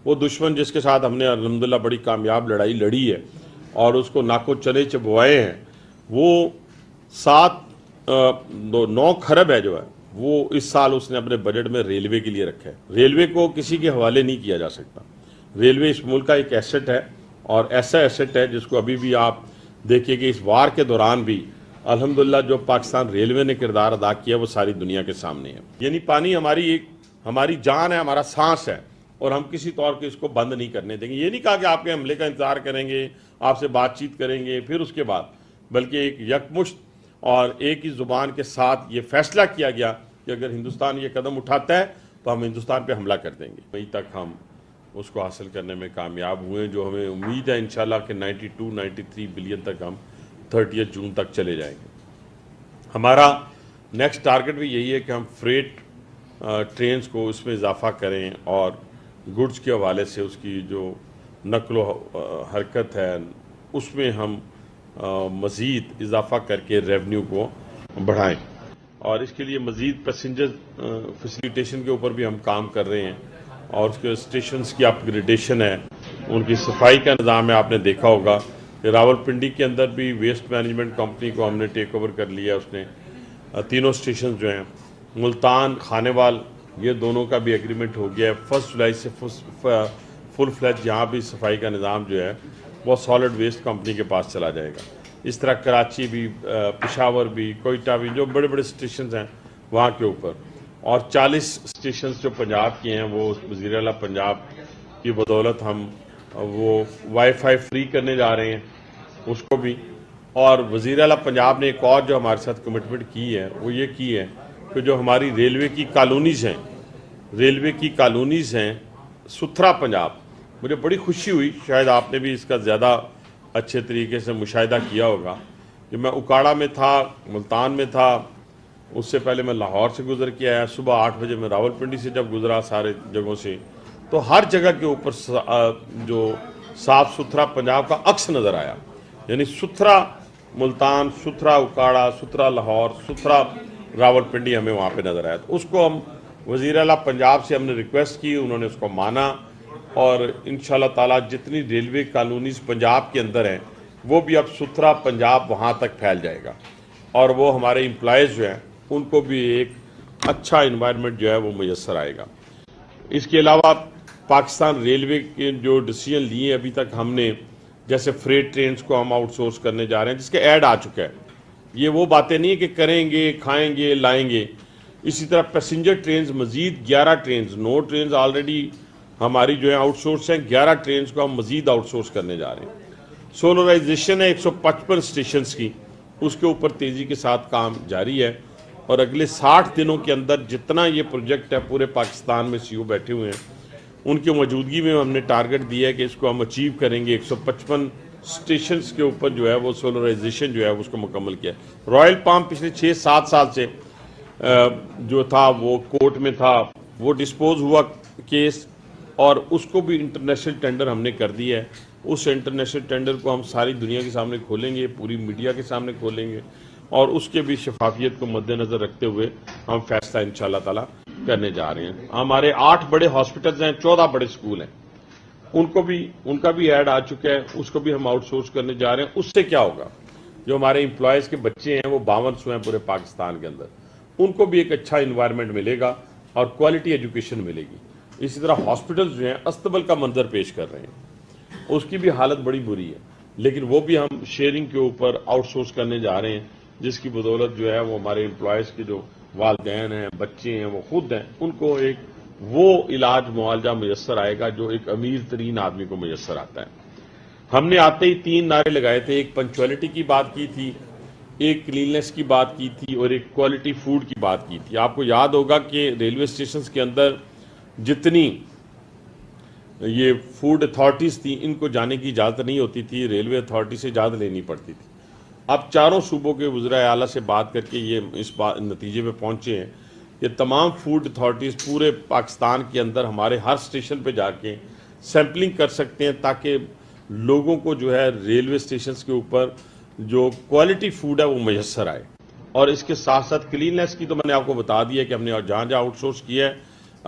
وہ دشمن جس کے ساتھ ہم نے الحمدللہ بڑی کامیاب لڑائی لڑی ہے اور اس کو ناکو چلے چبوائے ہیں، وہ 9 کھرب ہے جو ہے وہ اس سال اس نے اپنے بجٹ میں ریلوے کے لیے رکھا ہے۔ ریلوے کو کسی کے حوالے نہیں کیا جا سکتا۔ ریلوے اس ملک کا ایک ایسٹ ہے اور ایسا ایسٹ ہے جس کو ابھی بھی آپ دیکھیں کہ اس وار کے دوران بھی الحمدللہ جو پاکستان ریلوے نے کردار ادا کیا وہ ساری دنیا کے سامنے ہے۔ یعنی پانی ہماری جان ہے، ہمارا سانس ہے اور ہم کسی طور پہ اس کو بند نہیں کرنے دیں گے۔ یہ نہیں کہا کہ آپ کے حملے کا انتظار کریں گے، آپ سے بات چیت کریں گے پھر اس کے بعد، بلکہ ایک یکمشت اور ایک ہی زبان کے ساتھ یہ فیصلہ کیا گیا کہ اگر ہندوستان یہ قدم اٹھاتا ہے تو ہم ہندوستان پہ حملہ کر دیں گے۔ وہیں تک ہم اس کو حاصل کرنے میں کامیاب ہوئے، جو ہمیں امید ہے انشاءاللہ کہ 92-93 بلین تک ہم 30 جون تک چلے جائیں گے۔ ہمارا نیکسٹ ٹارگٹ بھی یہی ہے کہ ہم فریٹ ٹرینز کو اس میں اضافہ کریں اور گڈز کے حوالے سے اس کی جو نقل و حرکت ہے اس میں ہم مزید اضافہ کر کے ریونیو کو بڑھائیں، اور اس کے لیے مزید پیسنجر فیسیلیٹیشن کے اوپر بھی ہم کام کر رہے ہیں، اور اس کے اسٹیشنز کی اپ گریڈیشن ہے، ان کی صفائی کا نظام ہے۔ آپ نے دیکھا ہوگا کہ راولپنڈی کے اندر بھی ویسٹ مینجمنٹ کمپنی کو ہم نے ٹیک اوور کر لیا، اس نے 3 اسٹیشن جو ہیں ملتان خانیوال یہ دونوں کا بھی ایگریمنٹ ہو گیا ہے۔ 1 جولائی سے فل فلیج یہاں بھی صفائی کا نظام جو ہے وہ سالڈ ویسٹ کمپنی کے پاس چلا جائے گا۔ اس طرح کراچی بھی، پشاور بھی، کوئٹہ بھی، جو بڑے بڑے اسٹیشنز ہیں وہاں کے اوپر، اور 40 اسٹیشنز جو پنجاب کے ہیں وہ وزیر اعلیٰ پنجاب کی بدولت ہم وہ وائی فائی فری کرنے جا رہے ہیں اس کو بھی۔ اور وزیر اعلیٰ پنجاب نے ایک اور جو ہمارے ساتھ کمٹمنٹ کی ہے وہ یہ کی ہے کہ جو ہماری ریلوے کی کالونیز ہیں ستھرا پنجاب، مجھے بڑی خوشی ہوئی، شاید آپ نے بھی اس کا زیادہ اچھے طریقے سے مشاہدہ کیا ہوگا، کہ میں اکاڑا میں تھا، ملتان میں تھا، اس سے پہلے میں لاہور سے گزر کے آیا، صبح 8 بجے میں راولپنڈی سے جب گزرا سارے جگہوں سے، تو ہر جگہ کے اوپر جو صاف ستھرا پنجاب کا عکس نظر آیا، یعنی ستھرا ملتان، ستھرا اکاڑا، ستھرا لاہور، ستھرا راولپنڈی ہمیں وہاں پہ نظر آیا۔ تو اس کو ہم وزیر اعلیٰ پنجاب سے ہم نے ریکویسٹ کی، انہوں نے اس کو مانا، اور انشاءاللہ تعالیٰ جتنی ریلوے کالونیز پنجاب کے اندر ہیں وہ بھی اب ستھرا پنجاب وہاں تک پھیل جائے گا، اور وہ ہمارے امپلائیز جو ہیں ان کو بھی ایک اچھا انوائرمنٹ جو ہے وہ میسر آئے گا۔ اس کے علاوہ پاکستان ریلوے کے جو ڈیسیژن لیے ابھی تک ہم نے، جیسے فریٹ ٹرینز کو ہم آؤٹ سورس کرنے جا رہے ہیں جس کے ایڈ آ چکا ہے، یہ وہ باتیں نہیں ہے کہ کریں گے، کھائیں گے، لائیں گے۔ اسی طرح پیسنجر ٹرینز مزید 11 ٹرینز، 9 ٹرینز آلریڈی ہماری جو ہے آؤٹ سورس ہیں، 11 ٹرینز کو ہم مزید آؤٹ سورس کرنے جا رہے ہیں۔ سولرائزیشن ہے 155 اسٹیشنز کی، اس کے اوپر تیزی کے ساتھ کام جاری ہے، اور اگلے 60 دنوں کے اندر جتنا یہ پروجیکٹ ہے پورے پاکستان میں CO بیٹھے ہوئے ہیں ان کی موجودگی میں ہم نے ٹارگٹ دیا ہے کہ اس کو ہم اچیو کریں گے۔ 155 اسٹیشنز کے اوپر جو ہے وہ سولرائزیشن جو ہے اس کو مکمل کیا ہے۔ رائل پام پچھلے 6-7 سال سے جو تھا وہ کورٹ میں تھا، وہ ڈسپوز ہوا کیس، اور اس کو بھی انٹرنیشنل ٹینڈر ہم نے کر دیا ہے۔ اس انٹرنیشنل ٹینڈر کو ہم ساری دنیا کے سامنے کھولیں گے، پوری میڈیا کے سامنے کھولیں گے، اور اس کے بھی شفافیت کو مد نظر رکھتے ہوئے ہم فیصلہ انشاءاللہ تعالی کرنے جا رہے ہیں۔ ہمارے 8 بڑے ہاسپٹلز ہیں، 14 بڑے سکول ہیں، ان کا بھی ایڈ آ چکا ہے، اس کو بھی ہم آؤٹ سورس کرنے جا رہے ہیں۔ اس سے کیا ہوگا، جو ہمارے امپلائیز کے بچے ہیں وہ 5200 ہیں پورے پاکستان کے اندر، ان کو بھی ایک اچھا انوائرمنٹ ملے گا اور کوالٹی ایجوکیشن ملے گی۔ اسی طرح ہاسپٹلز جو ہیں استبل کا منظر پیش کر رہے ہیں، اس کی بھی حالت بڑی بری ہے، لیکن وہ بھی ہم شیئرنگ کے اوپر آؤٹ سورس کرنے جا رہے ہیں، جس کی بدولت جو ہے وہ ہمارے امپلائیز کے جو والدین ہیں، بچے ہیں، وہ خود ہیں، ان کو ایک وہ علاج معالجہ میسر آئے گا جو ایک امیر ترین آدمی کو میسر آتا ہے۔ ہم نے آتے ہی 3 نعرے لگائے تھے، ایک پنکچویلٹی کی بات کی تھی، ایک کلیننس کی بات کی تھی، اور ایک کوالٹی فوڈ کی بات کی تھی۔ آپ کو یاد ہوگا کہ ریلوے اسٹیشنز کے اندر جتنی یہ فوڈ اتھارٹیز تھیں ان کو جانے کی اجازت نہیں ہوتی تھی، ریلوے اتھارٹی سے اجازت لینی پڑتی تھی۔ اب 4 صوبوں کے وزرائے اعلیٰ سے بات کر کے یہ اس نتیجے پہ پہنچے ہیں کہ تمام فوڈ اتھارٹیز پورے پاکستان کے اندر ہمارے ہر اسٹیشن پہ جا کے سیمپلنگ کر سکتے ہیں، تاکہ لوگوں کو جو ہے ریلوے اسٹیشنز کے اوپر جو کوالٹی فوڈ ہے وہ میسر آئے۔ اور اس کے ساتھ ساتھ کلیننس کی تو میں نے آپ کو بتا دیا کہ ہم نے جہاں جہاں آؤٹ سورس کیا ہے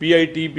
PITB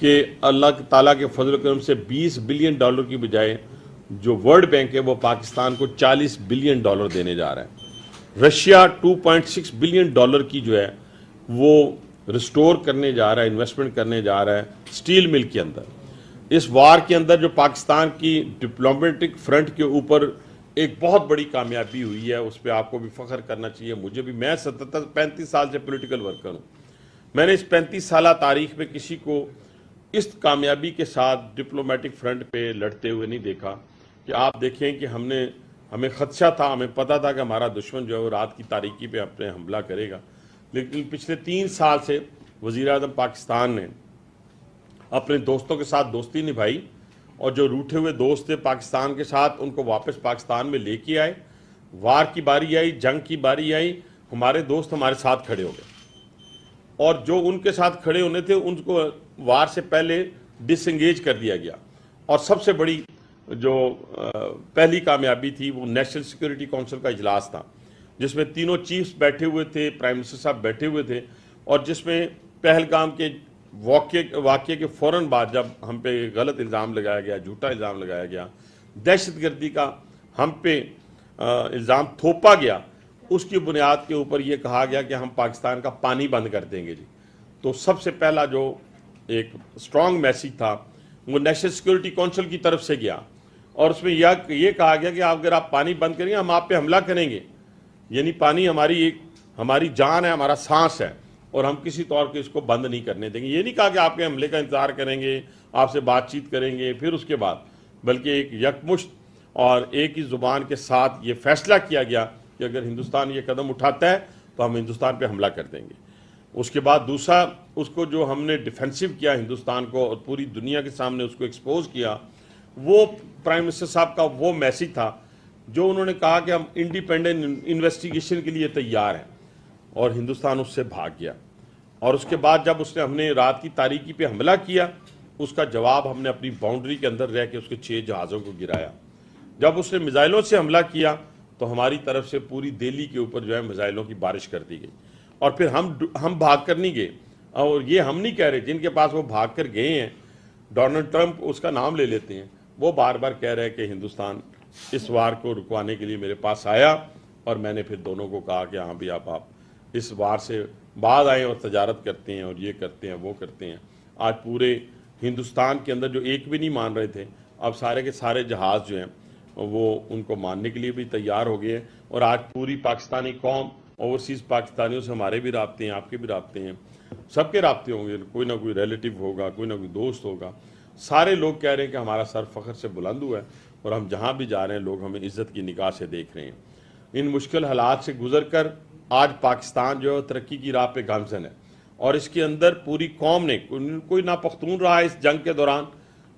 کہ اللہ تعالیٰ کے فضل و کرم سے $20 بلین کی بجائے جو ورلڈ بینک ہے وہ پاکستان کو $40 بلین دینے جا رہا ہے۔ رشیا $2.6 بلین کی جو ہے وہ ریسٹور کرنے جا رہا ہے، انویسٹمنٹ کرنے جا رہا ہے سٹیل مل کے اندر۔ اس وار کے اندر جو پاکستان کی ڈپلومیٹک فرنٹ کے اوپر ایک بہت بڑی کامیابی ہوئی ہے، اس پہ آپ کو بھی فخر کرنا چاہیے، مجھے بھی۔ میں 35 سال سے پولیٹیکل ورکر ہوں، میں نے اس 35 سالہ تاریخ میں کسی کو اس کامیابی کے ساتھ ڈپلومیٹک فرنٹ پہ لڑتے ہوئے نہیں دیکھا۔ کہ آپ دیکھیں کہ ہمیں خدشہ تھا، ہمیں پتہ تھا کہ ہمارا دشمن جو ہے وہ رات کی تاریکی پہ اپنے حملہ کرے گا، لیکن پچھلے 3 سال سے وزیر اعظم پاکستان نے اپنے دوستوں کے ساتھ دوستی نبھائی، اور جو روٹھے ہوئے دوست تھے پاکستان کے ساتھ ان کو واپس پاکستان میں لے کے آئے۔ وار کی باری آئی، جنگ کی باری آئی، ہمارے دوست ہمارے ساتھ کھڑے ہو گئے، اور جو ان کے ساتھ کھڑے ہونے تھے ان کو وار سے پہلے ڈس انگیج کر دیا گیا۔ اور سب سے بڑی جو پہلی کامیابی تھی وہ نیشنل سیکورٹی کونسل کا اجلاس تھا، جس میں تینوں چیفز بیٹھے ہوئے تھے، پرائم منسٹر صاحب بیٹھے ہوئے تھے، اور جس میں پہلگام کے واقعے کے فوراً بعد جب ہم پہ غلط الزام لگایا گیا، جھوٹا الزام لگایا گیا، دہشت گردی کا ہم پہ الزام تھوپا گیا، اس کی بنیاد کے اوپر یہ کہا گیا کہ ہم پاکستان کا پانی بند کر دیں گے جی۔ تو سب سے پہلا جو ایک اسٹرانگ میسیج تھا وہ نیشنل سیکورٹی کونسل کی طرف سے گیا، اور اس میں یہ کہا گیا کہ اگر آپ پانی بند کریں گے ہم آپ پہ حملہ کریں گے۔ یعنی پانی ہماری جان ہے، ہمارا سانس ہے، اور ہم کسی طور پہ اس کو بند نہیں کرنے دیں گے۔ یہ نہیں کہا کہ آپ کے حملے کا انتظار کریں گے، آپ سے بات چیت کریں گے پھر اس کے بعد، بلکہ ایک یکمشت اور ایک ہی زبان کے ساتھ یہ فیصلہ کیا گیا کہ اگر ہندوستان یہ قدم اٹھاتا ہے تو ہم ہندوستان پہ حملہ کر دیں گے۔ اس کے بعد دوسرا اس کو جو ہم نے ڈیفینسو کیا ہندوستان کو اور پوری دنیا کے سامنے اس کو ایکسپوز کیا، وہ پرائم منسٹر صاحب کا وہ میسیج تھا جو انہوں نے کہا کہ ہم انڈیپینڈنٹ انویسٹیگیشن کے لیے تیار ہیں، اور ہندوستان اس سے بھاگ گیا۔ اور اس کے بعد جب ہم نے رات کی تاریکی پہ حملہ کیا، اس کا جواب ہم نے اپنی باؤنڈری کے اندر رہ کے اس کے 6 جہازوں کو گرایا۔ جب اس نے میزائلوں سے حملہ کیا تو ہماری طرف سے پوری دہلی کے اوپر جو ہے میزائلوں کی بارش کر دی گئی، اور پھر ہم بھاگ کر نہیں گئے، اور یہ ہم نہیں کہہ رہے، جن کے پاس وہ بھاگ کر گئے ہیں، ڈونلڈ ٹرمپ اس کا نام لے لیتے ہیں، وہ بار بار کہہ رہے کہ ہندوستان اس وار کو رکوانے کے لیے میرے پاس آیا، اور میں نے پھر دونوں کو کہا کہ ہاں بھی آپ اس وار سے بعد آئیں اور تجارت کرتے ہیں اور یہ کرتے ہیں وہ کرتے ہیں۔ آج پورے ہندوستان کے اندر جو ایک بھی نہیں مان رہے تھے، اب سارے کے سارے جہاز جو ہیں وہ ان کو ماننے کے لیے بھی تیار ہو گئے ہیں، اور آج پوری پاکستانی قوم، اوورسیز پاکستانیوں سے ہمارے بھی رابطے ہیں، آپ کے بھی رابطے ہیں، سب کے رابطے ہوں گے، کوئی نہ کوئی ریلیٹیو ہوگا، کوئی نہ کوئی دوست ہوگا۔ سارے لوگ کہہ رہے ہیں کہ ہمارا سر فخر سے بلند ہوا ہے، اور ہم جہاں بھی جا رہے ہیں لوگ ہمیں عزت کی نگاہ سے دیکھ رہے ہیں۔ ان مشکل حالات سے گزر کر آج پاکستان جو ہے ترقی کی راہ پہ گامزن ہے، اور اس کے اندر پوری قوم نے، کوئی نہ پختون رہا اس جنگ کے دوران،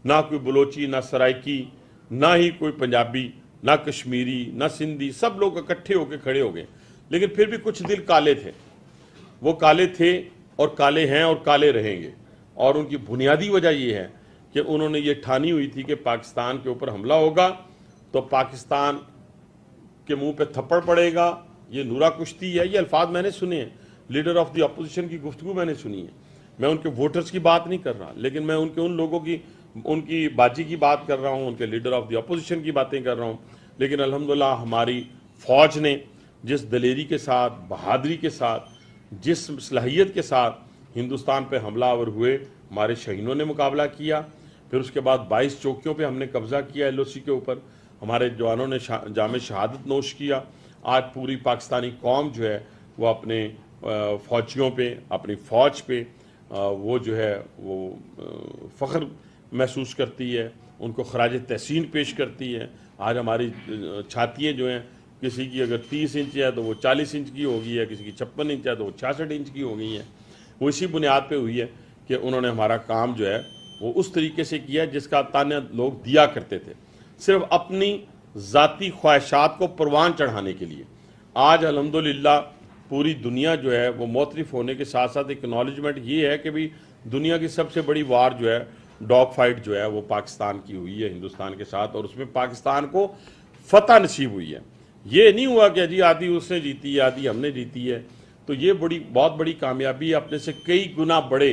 نہ کوئی بلوچی، نہ سرائکی، نہ ہی کوئی پنجابی، نہ کشمیری، نہ سندھی، سب لوگ اکٹھے ہو کے کھڑے ہو گئے۔ لیکن پھر بھی کچھ دل کالے تھے، وہ کالے تھے اور کالے ہیں اور کالے رہیں گے، اور ان کی بنیادی وجہ یہ ہے کہ انہوں نے یہ ٹھانی ہوئی تھی کہ پاکستان کے اوپر حملہ ہوگا تو پاکستان کے منہ پہ تھپڑ پڑے گا۔ یہ نورا کشتی ہے، یہ الفاظ میں نے سنے ہیں، لیڈر آف دی اپوزیشن کی گفتگو میں نے سنی ہے۔ میں ان کے ووٹرز کی بات نہیں کر رہا، لیکن میں ان لوگوں کی، ان کی باجی کی بات کر رہا ہوں، ان کے لیڈر آف دی اپوزیشن کی باتیں کر رہا ہوں۔ لیکن الحمدللہ ہماری فوج نے جس دلیری کے ساتھ، بہادری کے ساتھ، جس صلاحیت کے ساتھ ہندوستان پہ حملہ آور ہوئے، ہمارے شہینوں نے مقابلہ کیا۔ پھر اس کے بعد 22 چوکیوں پہ ہم نے قبضہ کیا LOC کے اوپر، ہمارے جوانوں نے جام شہادت نوش کیا۔ آج پوری پاکستانی قوم جو ہے وہ اپنے فوجیوں پہ، اپنی فوج پہ وہ جو ہے وہ فخر محسوس کرتی ہے، ان کو خراج تحسین پیش کرتی ہے۔ آج ہماری چھاتیاں جو ہیں، کسی کی اگر 30 انچ ہے تو وہ 40 انچ کی ہو گئی ہے، کسی کی 56 انچ ہے تو وہ 66 انچ کی ہو گئی ہے۔ وہ اسی بنیاد پہ ہوئی ہے کہ انہوں نے ہمارا کام جو ہے وہ اس طریقے سے کیا جس کا تانے لوگ دیا کرتے تھے، صرف اپنی ذاتی خواہشات کو پروان چڑھانے کے لیے۔ آج الحمدللہ پوری دنیا جو ہے وہ معترف ہونے کے ساتھ ساتھ اکنالجمنٹ یہ ہے کہ بھی دنیا کی سب سے بڑی وار جو ہے، ڈاگ فائٹ جو ہے، وہ پاکستان کی ہوئی ہے ہندوستان کے ساتھ، اور اس میں پاکستان کو فتح نصیب ہوئی ہے۔ یہ نہیں ہوا کہ جی آدھی اس نے جیتی ہے، آدھی ہم نے جیتی ہے۔ تو یہ بہت بڑی کامیابی ہے، اپنے سے کئی گنا بڑے